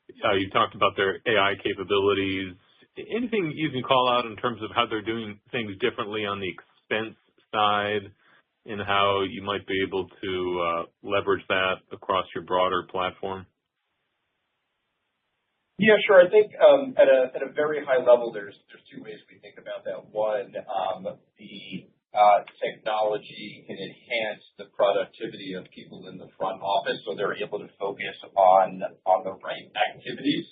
you talked about their AI capabilities. Anything you can call out in terms of how they're doing things differently on the expense side and how you might be able to leverage that across your broader platform? Yeah, sure. I think at a very high level, there's two ways we think about that. One, the technology can enhance the productivity of people in the front office, so they're able to focus on the right activities.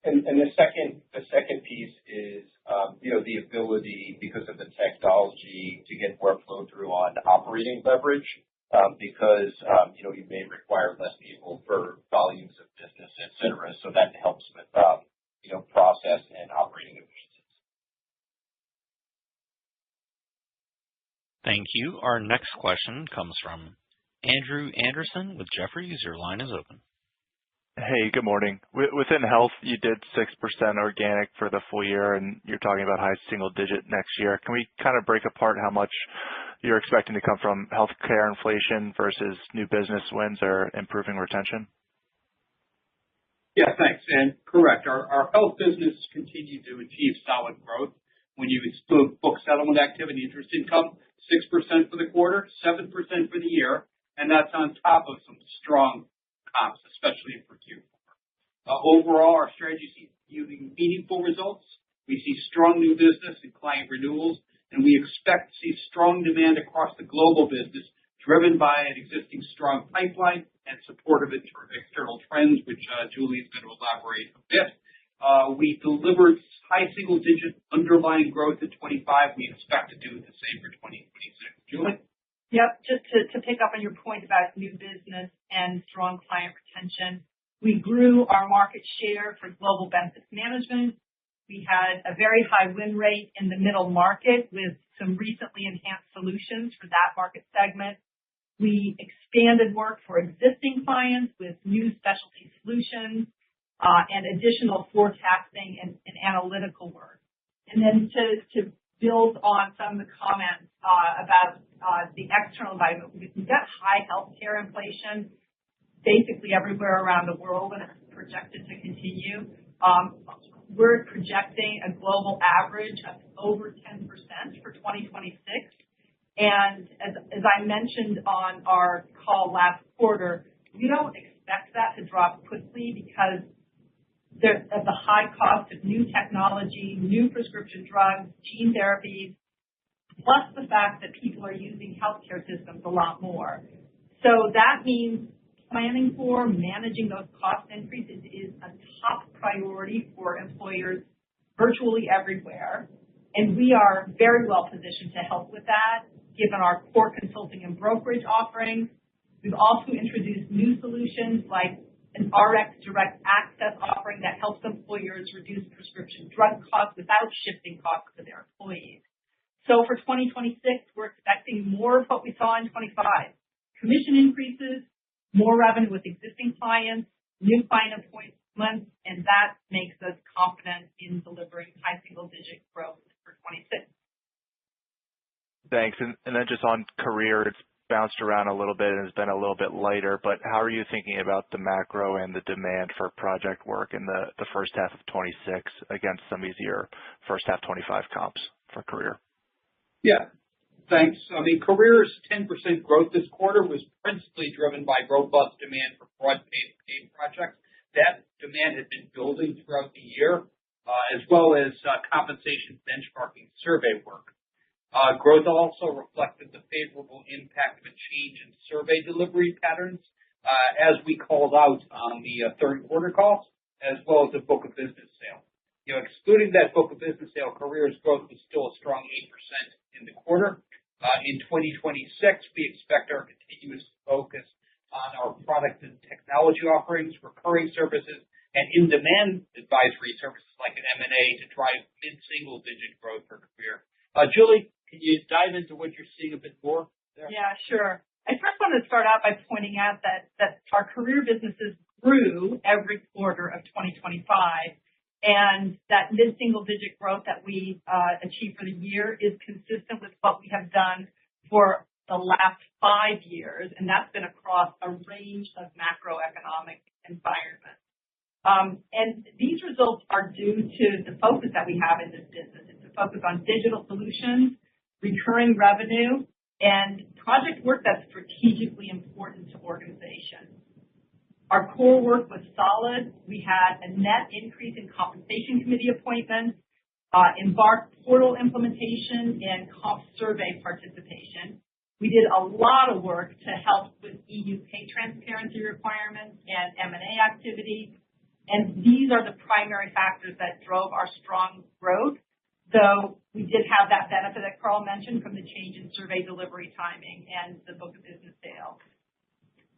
And the second piece is, the ability, because of the technology, to get more flow through on operating leverage, because, you may require less people for volumes of business, et cetera. So that helps with, process and operating efficiencies. Thank you. Our next question comes from Andrew Anderson with Jefferies. Your line is open. Hey, good morning. Within health, you did 6% organic for the full year, and you're talking about high single digit next year. Can we kind of break apart how much you're expecting to come from healthcare inflation versus new business wins or improving retention? Yeah, thanks. And correct. Our health business continued to achieve solid growth. When you exclude book settlement activity, interest income, 6% for the quarter, 7% for the year, and that's on top of some strong comps, especially for Q4. Overall, our strategy is yielding meaningful results. We see strong new business and client renewals, and we expect to see strong demand across the global business, driven by an existing strong pipeline and supportive external trends, which Julie is going to elaborate a bit. We delivered high single-digit underlying growth in 25. We expect to do the same for 2026. Julie? Yep. Just to pick up on your point about new business and strong client retention, we grew our market share for global benefits management. We had a very high win rate in the middle market with some recently enhanced solutions for that market segment. We expanded work for existing clients with new specialty solutions and additional forecasting and analytical work. And then to build on some of the comments about the external environment, we've got high healthcare inflation basically everywhere around the world, and it's projected to continue. We're projecting a global average of over 10% for 2026. And as I mentioned on our call last quarter, we don't expect that to drop quickly because of the high cost of new technology, new prescription drugs, gene therapies, plus the fact that people are using healthcare systems a lot more. So that means planning for managing those cost increases is a top priority for employers virtually everywhere. And we are very well positioned to help with that, given our core consulting and brokerage offerings. We've also introduced new solutions like an RX direct access offering that helps employers reduce prescription drug costs without shifting costs to their employees. So for 2026, we're expecting more of what we saw in 25. Commission increases, more revenue with existing clients, new client appointments, and that makes us confident in delivering high single-digit growth for 26. Thanks. And then just on career, it's bounced around a little bit and has been a little bit lighter, but how are you thinking about the macro and the demand for project work in the first half of 26 against some easier first half 25 comps for career? Yeah, thanks. I mean, career's 10% growth this quarter was principally driven by robust demand for broad-based paid projects. That demand had been building throughout the year, as well as compensation benchmarking survey work. Growth also reflected the favorable impact of a change in survey delivery patterns, as we called out on the third quarter calls, as well as the book of business sale. Excluding that book of business sale, career's growth was still a strong 8% in the quarter. In 2026, we expect our continuous focus on our product and technology offerings, recurring services, and in-demand advisory services like an M&A to drive mid-single-digit growth for career. Julie, can you dive into what you're seeing a bit more there? Yeah, sure. I first want to start out by pointing out that our career businesses grew every quarter of 2025, and that mid-single-digit growth that we achieved for the year is consistent with what we have done for the last 5 years, and that's been across a range of macroeconomic environments. And these results are due to the focus that we have in this business. It's a focus on digital solutions, recurring revenue, and project work that's strategically important to organizations. Our core work was solid. We had a net increase in compensation committee appointments, Embark portal implementation, and comp survey participation. We did a lot of work to help with EU pay transparency requirements and M&A activity. And these are the primary factors that drove our strong growth, though we did have that benefit that Carl mentioned from the change in survey delivery timing and the book of business sale.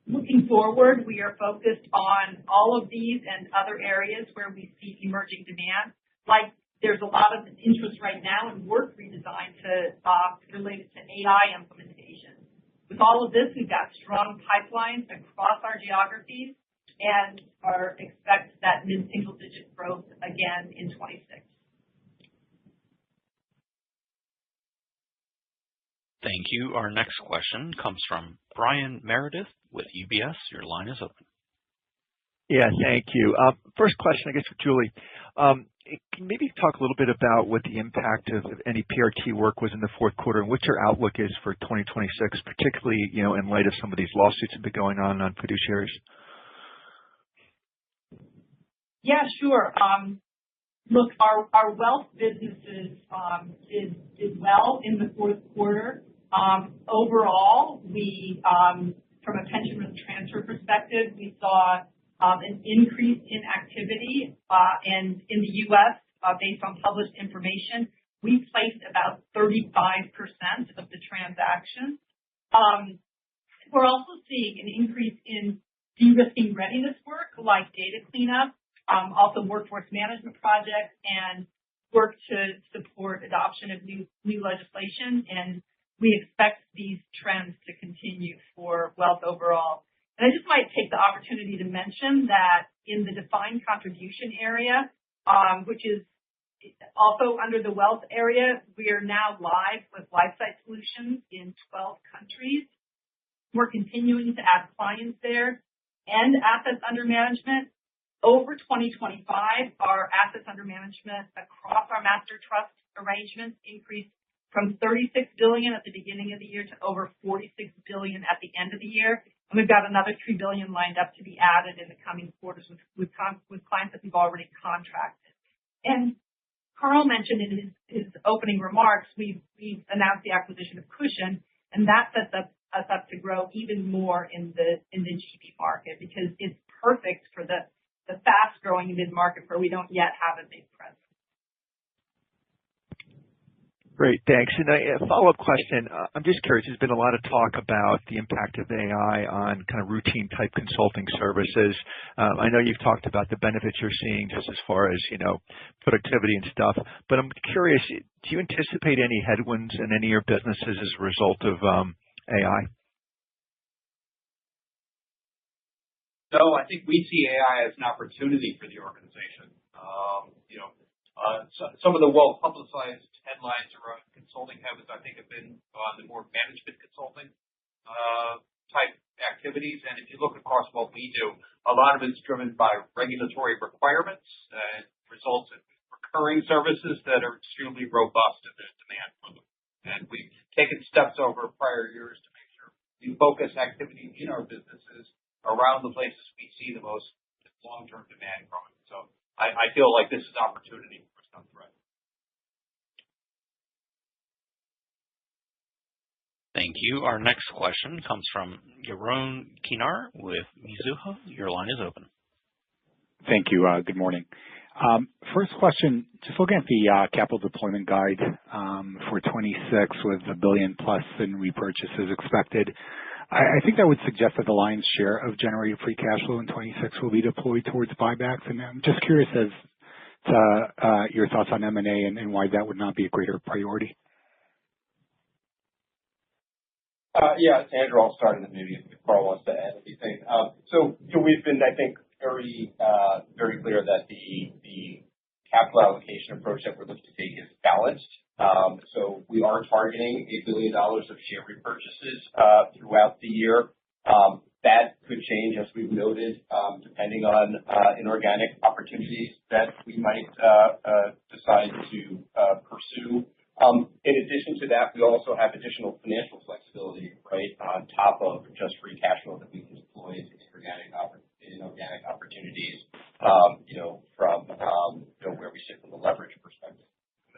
Looking forward, we are focused on all of these and other areas where we see emerging demand. Like there's a lot of interest right now in work redesign related to AI implementation. With all of this, we've got strong pipelines across our geographies and expect that mid-single digit growth again in 26. Thank you. Our next question comes from Brian Meredith with UBS. Your line is open. Yeah, thank you. First question, I guess, for Julie. Can you maybe talk a little bit about what the impact of any PRT work was in the fourth quarter and what your outlook is for 2026, particularly, in light of some of these lawsuits that have been going on fiduciaries? Yeah, sure. Look, our wealth businesses did well in the fourth quarter. Overall, we from a pension risk transfer perspective, we saw an increase in activity, and in the U.S., based on published information, we placed about 35% of the transactions. We're also seeing an increase in de-risking readiness work like data cleanup, also workforce management projects, and work to support adoption of new legislation. And we expect these trends to continue for wealth overall. And I just might take the opportunity to mention that in the defined contribution area, which is also under the wealth area, we are now live with LifeSight solutions in 12 countries. We're continuing to add clients there and assets under management. Over 2025, our assets under management across our master trust arrangements increased from $36 billion at the beginning of the year to over $46 billion at the end of the year. And we've got another $3 billion lined up to be added in the coming quarters with clients that we've already contracted. And Carl mentioned in his opening remarks, we've announced the acquisition of Cushion, and that sets us up to grow even more in the GP market because it's perfect for the fast-growing mid-market where we don't yet have a big presence. Great, thanks. And a follow-up question. I'm just curious, there's been a lot of talk about the impact of AI on kind of routine type consulting services. I know you've talked about the benefits you're seeing just as far as, productivity and stuff, but I'm curious, do you anticipate any headwinds in any of your businesses as a result of AI? No, I think we see AI as an opportunity for the organization. Some of the well-publicized headlines around consulting habits, I think, have been on the more management consulting type activities. And if you look across what we do, a lot of it's driven by regulatory requirements and results in recurring services that are extremely robust in the demand for them. And we've taken steps over prior years to make sure we focus activity in our businesses around the places we see the most long-term demand from it. So I feel like this is an opportunity for us, not a threat. Thank you. Our next question comes from Yaron Kinar with Mizuho. Your line is open. Thank you. Good morning. First question, just looking at the capital deployment guide for 26 with $1 billion plus in repurchases expected. I think that would suggest that the lion's share of generated free cash flow in 26 will be deployed towards buybacks. And I'm just curious as to your thoughts on M&A and why that would not be a greater priority. Yeah, it's Andrew. I'll start, and then maybe if Carl wants to add anything. So we've been, I think, very clear that the capital allocation approach that we're looking to take is balanced. So we are targeting $1 billion of share repurchases throughout the year. That could change, as we've noted, depending on inorganic opportunities that we might decide to pursue. In addition to that, we also have additional financial flexibility, right, on top of just free cash flow that we can deploy into inorganic opportunities, from where we sit from a leverage perspective.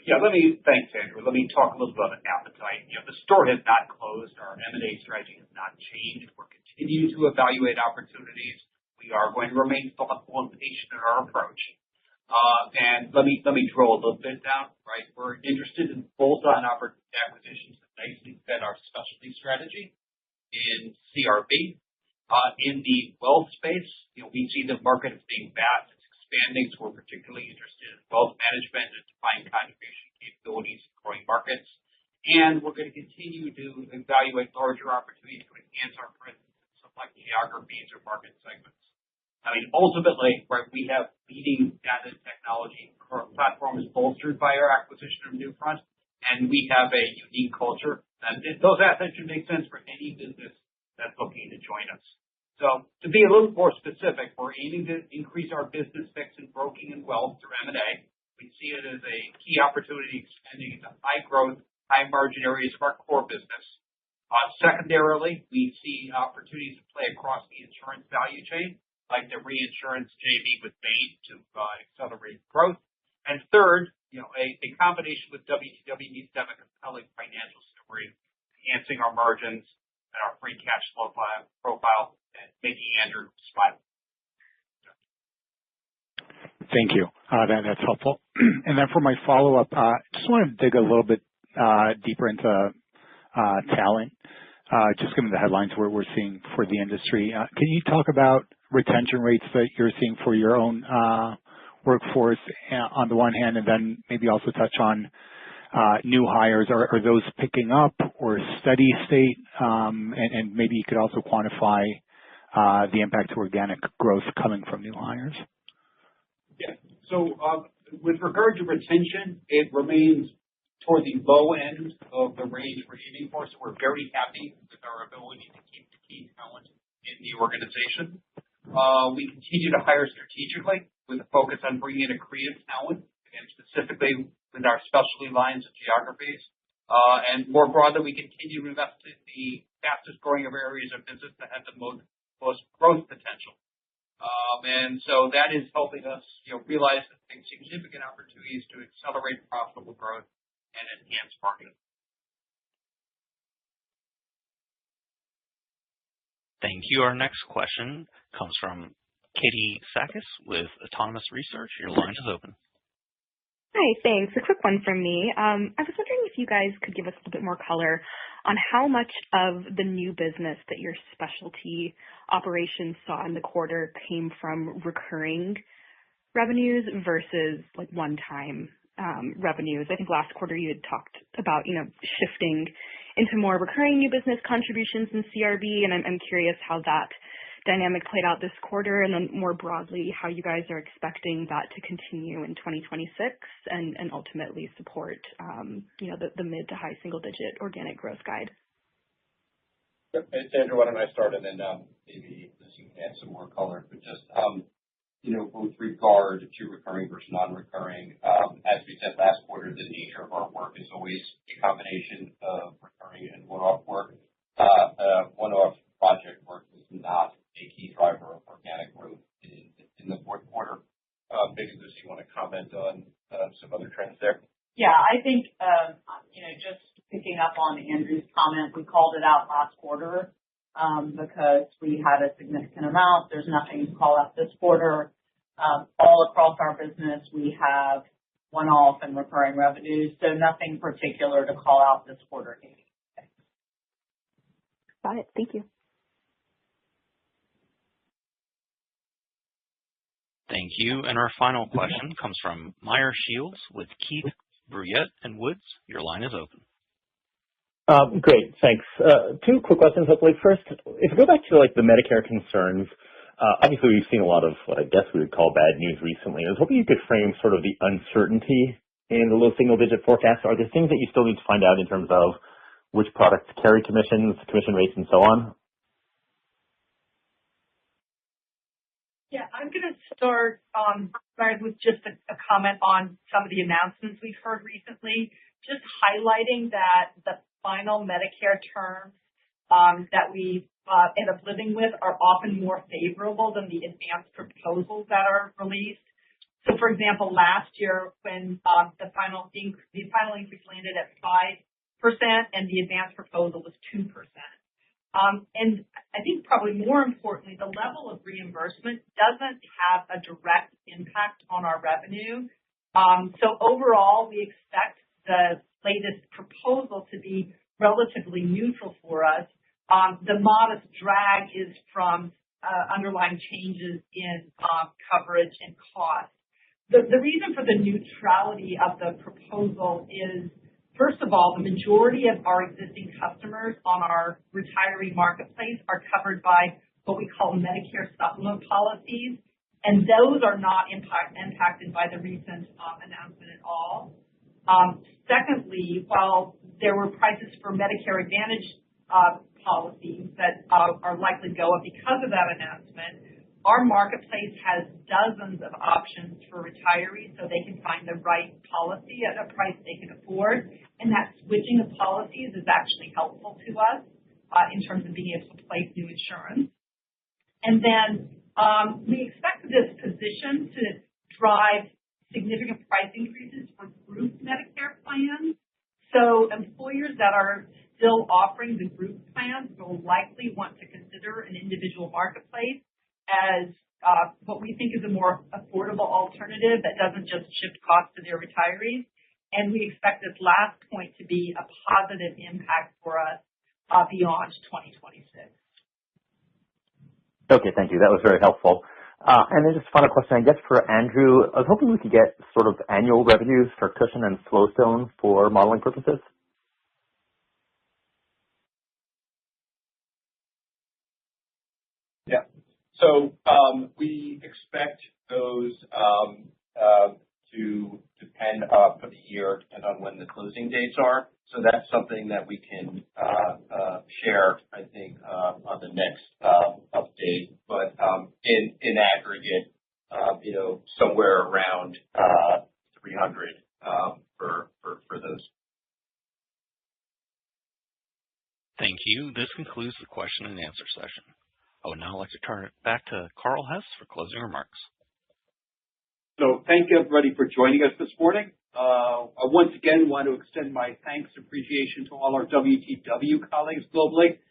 Yeah, thanks, Andrew. Let me talk a little bit about appetite. The store has not closed. Our M&A strategy has not changed. We're continuing to evaluate opportunities. We We are going to remain thoughtful and patient in our approach. And let me drill a little bit down, right? We're interested in bolt-on acquisitions that nicely fit our specialty strategy in CRB. In the wealth space, we see the market as being vast. It's expanding, so we're particularly interested in wealth management and defined contribution capabilities in growing markets. And we're going to continue to evaluate larger opportunities to enhance our presence in select geographies or market segments. I mean, ultimately, right, we have leading data technology. Our platform is bolstered by our acquisition of Newfront, and we have a unique culture. And those assets should make sense for any business that's looking to join us. So to be a little more specific, we're aiming to increase our business mix in broking and wealth through M&A. We see it as a key opportunity expanding into high growth, high margin areas of our core business. Secondarily, we see opportunities to play across the insurance value chain, like the reinsurance JV with Bain to accelerate growth. And third, a combination with WTW needs to have a compelling financial story, enhancing our margins and our free cash flow profile and making Andrew smile. Thank you. That's helpful. And then for my follow-up, just want to dig a little bit deeper into talent, just given the headlines we're seeing for the industry. Can you talk about retention rates that you're seeing for your own workforce on the one hand, and then maybe also touch on new hires? Are those picking up or steady state? And maybe you could also quantify the impact to organic growth coming from new hires. Yeah. So with regard to retention, it remains toward the low end of the range we're aiming for. So we're very happy with our ability to keep the key talent in the organization. We continue to hire strategically with a focus on bringing in accretive talent, and specifically with our specialty lines of geographies. And more broadly, we continue to invest in the fastest growing of areas of business that have the most growth potential. And so that is helping us realize that significant opportunities to accelerate profitable growth and enhance margin. Thank you. Our next question comes from Katie Sakis with Autonomous Research. Your line is open. Hi, thanks. A quick one from me. I was wondering if you guys could give us a little bit more color on how much of the new business that your specialty operations saw in the quarter came from recurring revenues versus like one-time revenues. I think last quarter you had talked about, shifting into more recurring new business contributions in CRB, and I'm curious how that dynamic played out this quarter, and then more broadly, how you guys are expecting that to continue in 2026 and ultimately support, the mid to high single digit organic growth guide. Andrew, why don't I start, and then maybe you can add some more color. But just, with regard to recurring versus non-recurring, as we said last quarter, the nature of our work is always a combination of recurring and one-off work. One-off project work was not a key driver of organic growth in the fourth quarter. Maybe Lucy, you want to comment on some other trends there? Yeah, I think, just picking up on Andrew's comment, we called it out last quarter because we had a significant amount. There's nothing to call out this quarter. All across our business, we have one-off and recurring revenues, so nothing particular to call out this quarter. Got it. Thank you. Thank you. And our final question comes from Meyer Shields with Keefe, Bruyette & Woods. Your line is open. Great, thanks. Two quick questions, hopefully. First, if we go back to the Medicare concerns, obviously we've seen a lot of what I guess we would call bad news recently. I was hoping you could frame sort of the uncertainty in the low single-digit forecast. Are there things that you still need to find out in terms of which products carry commissions, commission rates, and so on? Yeah, I'm going to start with just a comment on some of the announcements we've heard recently, just highlighting that the final Medicare terms that we end up living with are often more favorable than the advanced proposals that are released. So, for example, last year when the final increase landed at 5% and the advanced proposal was 2%. And I think probably more importantly, the level of reimbursement doesn't have a direct impact on our revenue. So overall, we expect the latest proposal to be relatively neutral for us. The modest drag is from underlying changes in coverage and cost. The reason for the neutrality of the proposal is, first of all, the majority of our existing customers on our retiree marketplace are covered by what we call Medicare supplement policies, and those are not impacted by the recent announcement at all. Secondly, while there were prices for Medicare Advantage policies that are likely to go up because of that announcement, our marketplace has dozens of options for retirees so they can find the right policy at a price they can afford. And that switching of policies is actually helpful to us in terms of being able to place new insurance. And then we expect this position to drive significant price increases for group Medicare plans. So employers that are still offering the group plans will likely want to consider an individual marketplace as what we think is a more affordable alternative that doesn't just shift costs to their retirees. And we expect this last point to be a positive impact for us beyond 2026. Okay, thank you. That was very helpful. And then just a final question, I guess, for Andrew. I was hoping we could get sort of annual revenues for Cushion and Flowstone for modeling purposes. Yeah. So we expect those to depend for the year, depend on when the closing dates are. So that's something that we can share, I think, on the next update. But in aggregate, somewhere around 300 for those. Thank you. This concludes the question and answer session. I would now like to turn it back to Carl Hess for closing remarks. So thank you, everybody, for joining us this morning. I once again want to extend my thanks and appreciation to all our WTW colleagues globally.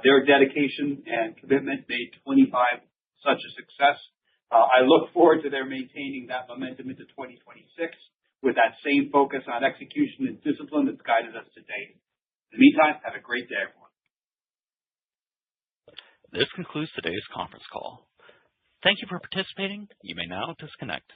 Their dedication and commitment made 25 such a success. I look forward to their maintaining that momentum into 2026 with that same focus on execution and discipline that's guided us to date. In the meantime, have a great day, everyone. This concludes today's conference call. Thank you for participating. You may now disconnect.